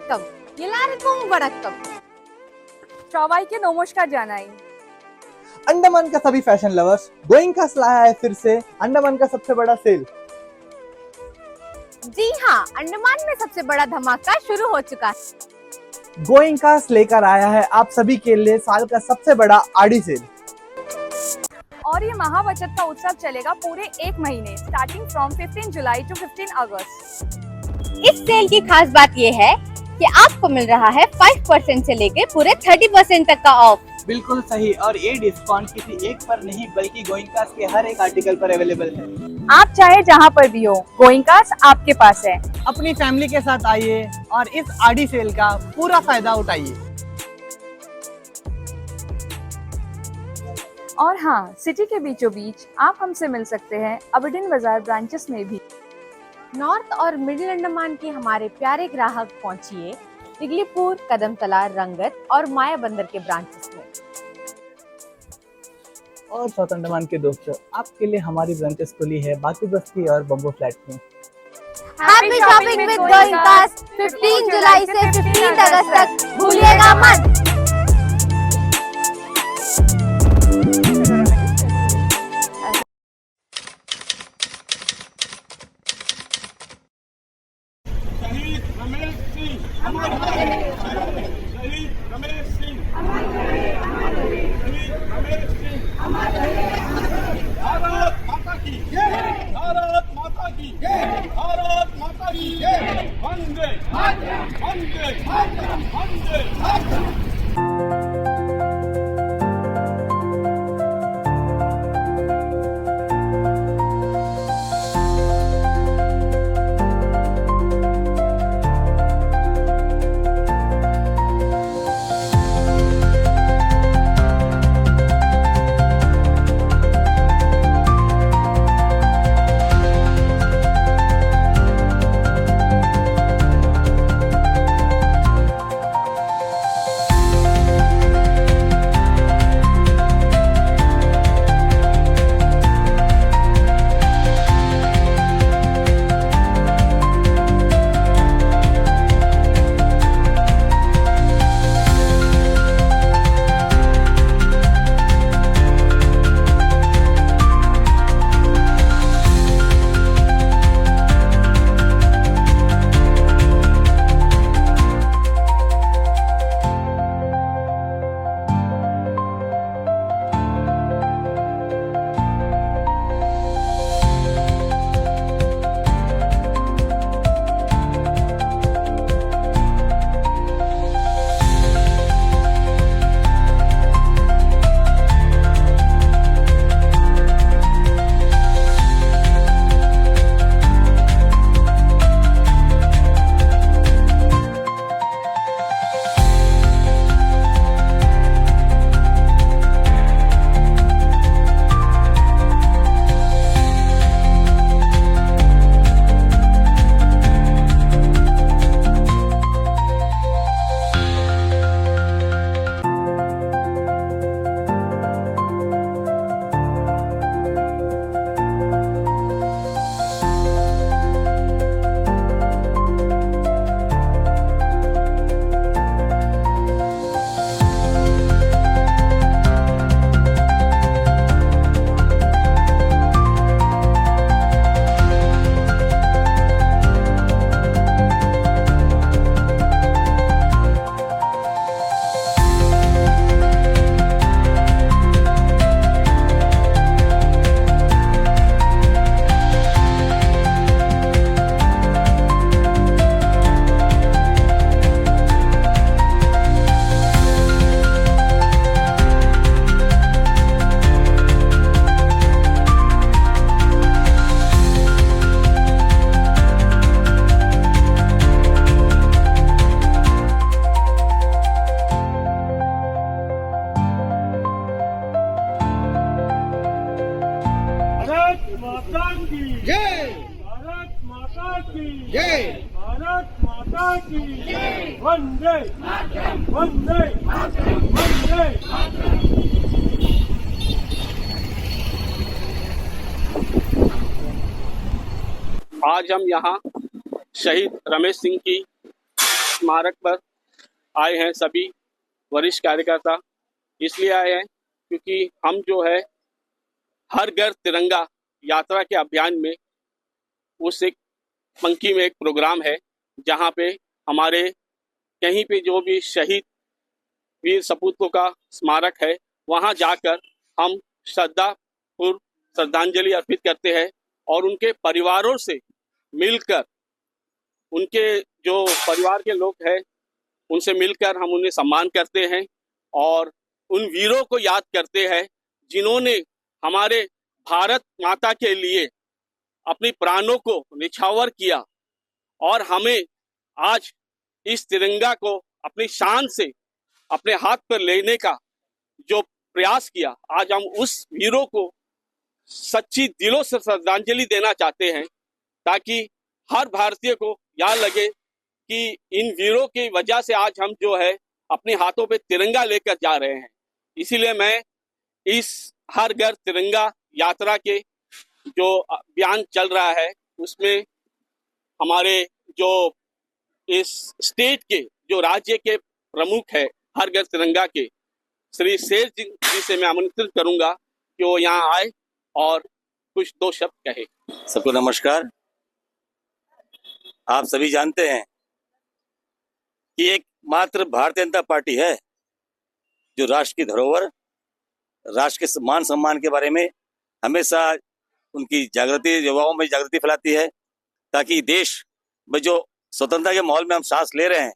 वणक्कम எல்லாருக்கும் வணக்கம் সবাইকে নমস্কার জানাই। अंडमान का सभी फैशन लवर्स, गोइंकास लाया है फिर से अंडमान का सबसे बड़ा सेल। जी हाँ, अंडमान में सबसे बड़ा धमाका शुरू हो चुका है। गोइंकास लेकर आया है आप सभी के लिए साल का सबसे बड़ा आड़ी सेल। और ये महाबचत का उत्सव चलेगा पूरे 1 महीने स्टार्टिंग फ्रॉम 15 जुलाई टू 15 अगस्त। इस सेल की खास बात ये है कि आपको मिल रहा है 5% से लेके पूरे 30% तक का ऑफ। बिल्कुल सही, और ये डिस्काउंट किसी एक पर नहीं बल्कि गोइंकास के हर एक आर्टिकल पर अवेलेबल है। आप चाहे जहाँ पर भी हो, गोइंकास आपके पास है। अपनी फैमिली के साथ आइए और इस आड़ी सेल का पूरा फायदा उठाइए। और हाँ, सिटी के बीचों बीच आप हमसे मिल सकते हैं अबडिन बाजार ब्रांचेस में भी। नॉर्थ और मिडिल अंडमान के हमारे प्यारे ग्राहक पहुंचिए दिगलीपुर, कदमतला, रंगत और माया बंदर के ब्रांचेस में। और साउथ अंडमान के दोस्तों, आपके लिए हमारी ब्रांचेस खुली है बातू बस्ती और बम्बो फ्लैट में। हैप्पी शॉपिंग विद गोइंकास 15 जुलाई से 15 अगस्त तक भूलिएगा मत। भारत माता की जय। वंदे वंदे वंदे। वंदे वंदे वंदे। आज हम यहाँ शहीद रमेश सिंह की स्मारक पर आए हैं सभी वरिष्ठ कार्यकर्ता। इसलिए आए हैं क्योंकि हम जो है हर घर तिरंगा यात्रा के अभियान में उस एक पंक्ति में एक प्रोग्राम है जहाँ पे हमारे कहीं पे जो भी शहीद वीर सपूतों का स्मारक है वहाँ जाकर हम श्रद्धांजलि अर्पित करते हैं और उनके परिवारों से मिलकर, उनके जो परिवार के लोग हैं उनसे मिलकर हम उन्हें सम्मान करते हैं और उन वीरों को याद करते हैं जिन्होंने हमारे भारत माता के लिए अपनी प्राणों को निछावर किया और हमें आज इस तिरंगा को अपनी शान से अपने हाथ पर लेने का जो प्रयास किया, आज हम उस वीरों को सच्ची दिलों से श्रद्धांजलि देना चाहते हैं ताकि हर भारतीय को याद लगे कि इन वीरों की वजह से आज हम जो है अपने हाथों पे तिरंगा लेकर जा रहे हैं। इसीलिए मैं इस हर घर तिरंगा यात्रा के जो अभियान चल रहा है उसमें हमारे जो इस स्टेट के जो राज्य के प्रमुख है हर घर तिरंगा के श्री शेर जी से मैं आमंत्रित करूंगा कि वो यहाँ आए और कुछ दो शब्द कहे। सबको नमस्कार। आप सभी जानते हैं कि एक मात्र भारतीय जनता पार्टी है जो राष्ट्र की धरोहर, राष्ट्र के मान सम्मान के बारे में हमेशा उनकी जागृति, युवाओं में जागृति फैलाती है ताकि देश में जो स्वतंत्रता के माहौल में हम सांस ले रहे हैं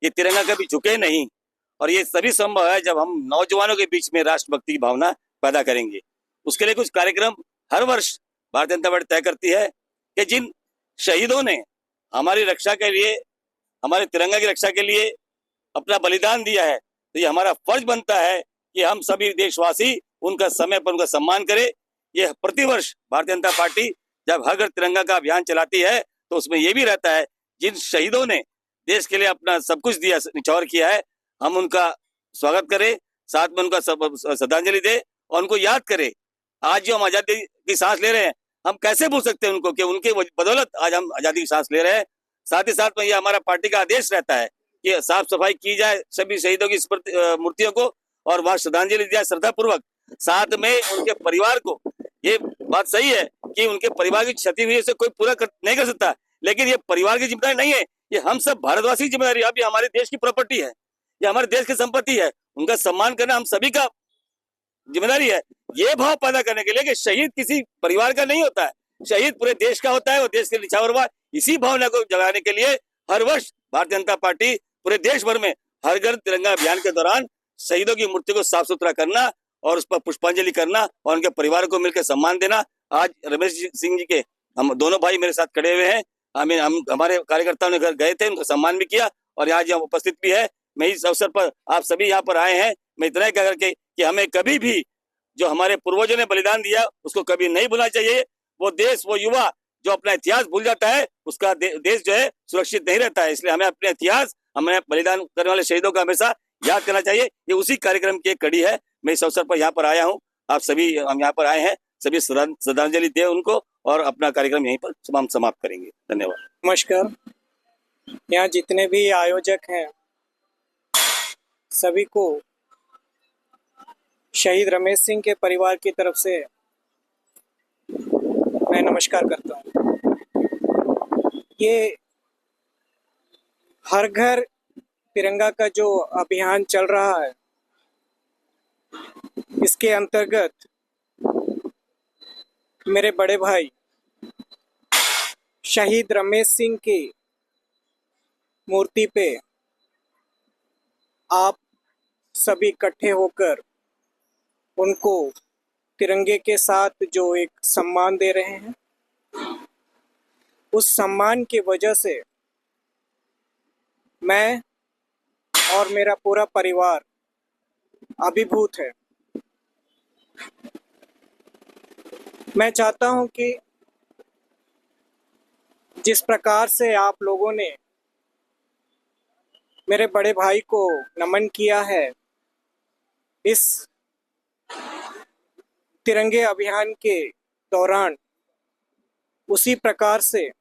ये तिरंगा कभी झुके नहीं। और ये सभी संभव है जब हम नौजवानों के बीच में राष्ट्रभक्ति की भावना पैदा करेंगे। उसके लिए कुछ कार्यक्रम हर वर्ष भारतीय जनता पार्टी तय करती है कि जिन शहीदों ने हमारी रक्षा के लिए, हमारे तिरंगा की रक्षा के लिए अपना बलिदान दिया है, तो ये हमारा फर्ज बनता है कि हम सभी देशवासी उनका समय पर उनका सम्मान करें। ये प्रतिवर्ष भारतीय जनता पार्टी जब हर घर तिरंगा का अभियान चलाती है तो उसमें ये भी रहता है जिन शहीदों ने देश के लिए अपना सब कुछ दिया, निछावर किया है, हम उनका स्वागत करें, साथ में उनका श्रद्धांजलि दें और उनको याद करें। आज जो हम आजादी की सांस ले रहे हैं, हम कैसे भूल सकते हैं उनको कि उनके बदौलत आज हम आजादी की सांस ले रहे हैं। साथ ही साथ में ये हमारा पार्टी का आदेश रहता है कि साफ सफाई की जाए सभी शहीदों की मूर्तियों को और वहां श्रद्धांजलि दी जाए श्रद्धा पूर्वक। साथ में उनके परिवार को, ये बात सही है कि उनके परिवार की क्षति हुई है कोई पूरा नहीं कर सकता, लेकिन ये परिवार की जिम्मेदारी नहीं है, ये हम सब भारतवासी की जिम्मेदारी है। अब ये हमारे देश की प्रॉपर्टी है, ये हमारे देश की संपत्ति है, उनका सम्मान करना हम सभी का जिम्मेदारी है। ये भाव पैदा करने के लिए कि शहीद किसी परिवार का नहीं होता है, शहीद पूरे देश का होता है और देश के निछावर हुआ। इसी भावना को जगाने के लिए हर वर्ष भारतीय जनता पार्टी पूरे देश भर में हर घर तिरंगा अभियान के दौरान शहीदों की मूर्ति को साफ सुथरा करना और उस पर पुष्पांजलि करना और उनके परिवार को मिलकर सम्मान देना। आज रमेश सिंह जी के हम दोनों भाई मेरे साथ खड़े हुए हैं, हम हमारे कार्यकर्ताओं ने घर गए थे, उनका सम्मान भी किया और आज यहाँ उपस्थित भी है। मैं इस अवसर पर आप सभी यहाँ पर आए हैं, मैं इतना ही कह करके कि हमें कभी भी जो हमारे पूर्वजों ने बलिदान दिया उसको कभी नहीं भूलना चाहिए। वो देश, वो युवा जो अपना इतिहास भूल जाता है उसका देश जो है सुरक्षित नहीं रहता है। इसलिए हमें अपने इतिहास, हमें बलिदान करने वाले शहीदों का हमेशा याद करना चाहिए। ये उसी कार्यक्रम की एक कड़ी है। मैं इस अवसर पर यहाँ पर आया हूँ, आप सभी हम यहाँ पर आए हैं, सभी श्रद्धांजलि दे उनको और अपना कार्यक्रम यहीं पर समाप्त करेंगे। धन्यवाद। नमस्कार। यहाँ जितने भी आयोजक हैं सभी को शहीद रमेश सिंह के परिवार की तरफ से मैं नमस्कार करता हूँ। ये हर घर तिरंगा का जो अभियान चल रहा है, इसके अंतर्गत मेरे बड़े भाई शहीद रमेश सिंह की मूर्ति पे आप सभी इकट्ठे होकर उनको तिरंगे के साथ जो एक सम्मान दे रहे हैं, उस सम्मान की वजह से मैं और मेरा पूरा परिवार अभिभूत है। मैं चाहता हूं कि जिस प्रकार से आप लोगों ने मेरे बड़े भाई को नमन किया है इस तिरंगे अभियान के दौरान, उसी प्रकार से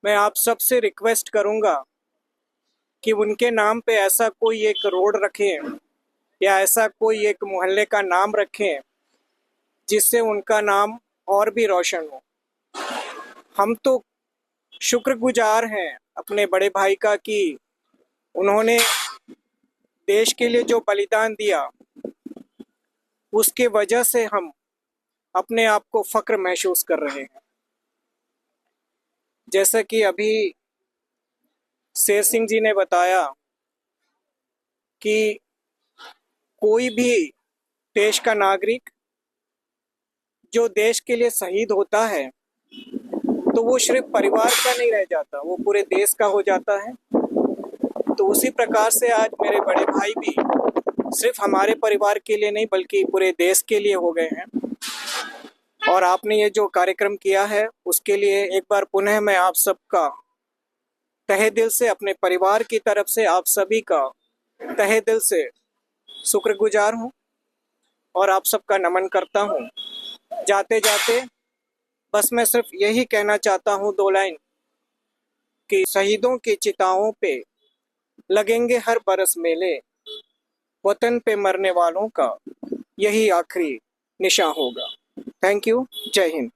मैं आप सबसे रिक्वेस्ट करूंगा कि उनके नाम पे ऐसा कोई एक रोड रखें या ऐसा कोई एक मोहल्ले का नाम रखें जिससे उनका नाम और भी रोशन हो। हम तो शुक्रगुजार हैं अपने बड़े भाई का कि उन्होंने देश के लिए जो बलिदान दिया उसके वजह से हम अपने आप को फक्र महसूस कर रहे हैं। जैसा कि अभी शेर सिंह जी ने बताया कि कोई भी देश का नागरिक जो देश के लिए शहीद होता है तो वो सिर्फ परिवार का नहीं रह जाता, वो पूरे देश का हो जाता है। तो उसी प्रकार से आज मेरे बड़े भाई भी सिर्फ हमारे परिवार के लिए नहीं बल्कि पूरे देश के लिए हो गए हैं। और आपने ये जो कार्यक्रम किया है उसके लिए एक बार पुनः मैं आप सबका तहे दिल से, अपने परिवार की तरफ से आप सभी का तहे दिल से शुक्रगुजार हूँ और आप सबका नमन करता हूँ। जाते जाते बस मैं सिर्फ यही कहना चाहता हूँ 2 लाइन कि शहीदों की चिताओं पे लगेंगे हर बरस मेले, वतन पे मरने वालों का यही आखिरी निशान होगा। Thank you. जय हिंद।